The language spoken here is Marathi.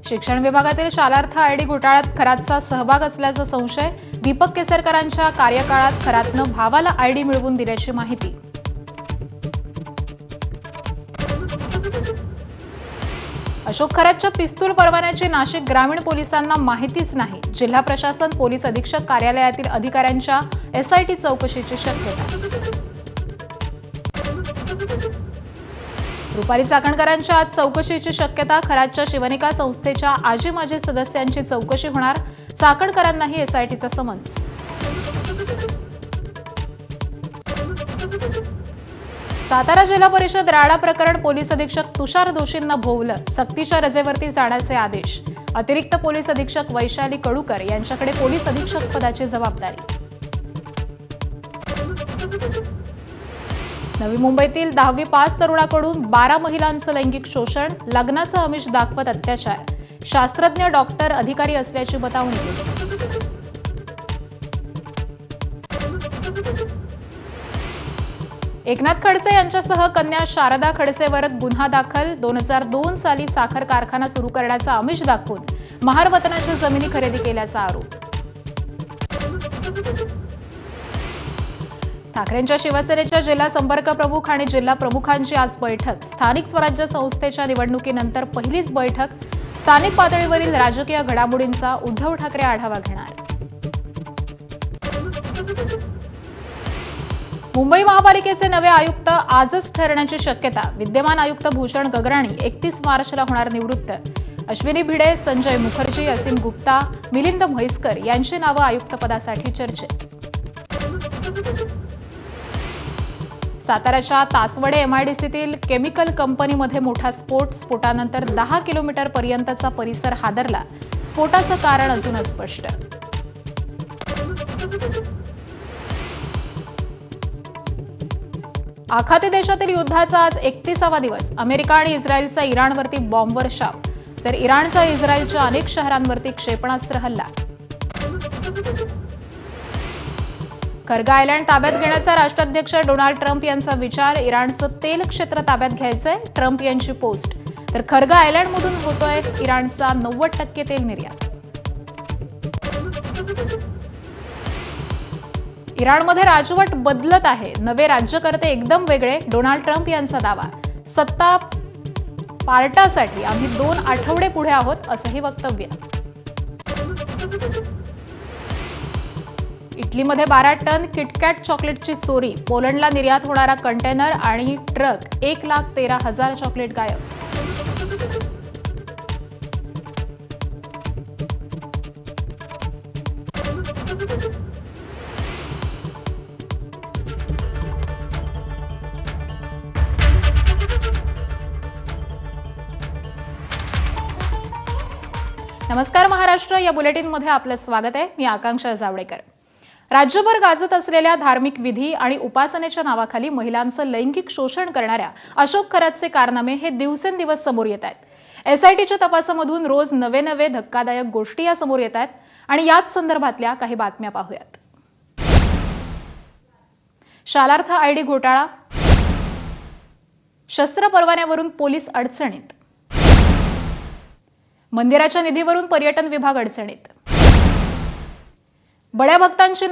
शिक्षण विभागातील शालार्थ आयडी घोटाळ्यात खरातचा सहभाग असल्याचा संशय. दीपक केसरकरांच्या कार्यकाळात खरातनं भावाला आयडी मिळवून दिल्याची माहिती. अशोक खरातच्या पिस्तूल परवान्याची नाशिक ग्रामीण पोलिसांना माहितीच नाही. जिल्हा प्रशासन पोलीस अधीक्षक कार्यालयातील अधिकाऱ्यांच्या एसआयटी चौकशीची शक्यता. रुपाली चाकणकरांच्या आज चौकशीची शक्यता. खरातच्या शिवनिका संस्थेच्या आजी माजी सदस्यांची चौकशी होणार. चाकणकरांनाही एसआयटीचा समन्स. सातारा जिल्हा परिषद राडा प्रकरण पोलीस अधीक्षक तुषार दोशींना भोवलं. सक्तीच्या रजेवरती जाण्याचे आदेश. अतिरिक्त पोलीस अधीक्षक वैशाली कडूकर यांच्याकडे पोलीस अधीक्षक पदाची जबाबदारी. नवी मुंबईतील 10वी पास तरुणाकडून 12 महिलांचं लैंगिक शोषण. लग्नाचं आमिष दाखवत अत्याचार. शास्त्रज्ञ डॉक्टर अधिकारी असल्याची बतावणी केली. एकनाथ खडसे यांच्यासह कन्या शारदा खडसेवर गुन्हा दाखल. 2002 साली साखर कारखाना सुरू करण्याचा आमिष दाखवून महारवतनाच्या जमिनी खरेदी केल्याचा आरोप. ठाकरेंच्या शिवसेनेच्या जिल्हा संपर्क प्रमुख आणि जिल्हा प्रमुखांची आज बैठक. स्थानिक स्वराज्य संस्थेच्या निवडणुकीनंतर पहिलीच बैठक. स्थानिक पातळीवरील राजकीय घडामोडींचा उद्धव ठाकरे आढावा घेणार. मुंबई महापालिकेचे नवे आयुक्त आजच ठरण्याची शक्यता. विद्यमान आयुक्त भूषण गगराणी 31 मार्चला होणार निवृत्त. अश्विनी भिडे, संजय मुखर्जी, असीम गुप्ता, मिलिंद म्हैसकर यांची नावं आयुक्तपदासाठी चर्चेत. साताऱ्याच्या तासवडे एमआयडीसीतील केमिकल कंपनीमध्ये मोठा स्फोट. स्फोटानंतर 10 किलोमीटरपर्यंतचा परिसर हादरला. स्फोटाचं कारण अजून अस्पष्ट. आखाती देशातील युद्धाचा आज 31वा दिवस. अमेरिका आणि इस्रायलचा इराणवरती बॉम्बवर्षाव, तर इराणचा इस्रायलच्या अनेक शहरांवरती क्षेपणास्त्र हल्ला. खर्गा आयलँड ताब्यात घेण्याचा राष्ट्राध्यक्ष डोनाल्ड ट्रम्प यांचा विचार. इराणचं तेल क्षेत्र ताब्यात घ्यायचंय, ट्रम्प यांची पोस्ट. तर खर्गा आयलँडमधून होतोय इराणचा 90% तेल निर्यात. इराणमध्ये राजवट बदलत आहे. नवे राज्यकर्ते एकदम वेगळे. डोनाल्ड ट्रम्प यांचा दावा. सत्ता पार्टासाठी आम्ही 2 आठवडे पुढे आहोत, असंही वक्तव्य. इटलीमध्ये 12 टन किटकॅट चॉकलेटची चोरी. पोलंडला निर्यात होणारा कंटेनर आणि ट्रक. 1,13,000 चॉकलेट गायब. नमस्कार महाराष्ट्र, या बुलेटिनमध्ये आपलं स्वागत आहे. मी आकांक्षा जावडेकर. राज्यभर गाजत असलेल्या धार्मिक विधी आणि उपासनेच्या नावाखाली महिलांचं लैंगिक शोषण करणाऱ्या अशोक खरातचे कारनामे हे दिवसेंदिवस समोर येत आहेत. एसआयटीच्या तपासामधून रोज नवे धक्कादायक गोष्टी या समोर येत आहेत आणि याच संदर्भातल्या काही बातम्या पाहूयात. शालार्थ आयडी घोटाळा. शस्त्र परवान्यावरून पोलीस अडचणीत. मंदिराच्या निधीवरून पर्यटन विभाग अडचणीत. बड्या भक्तांची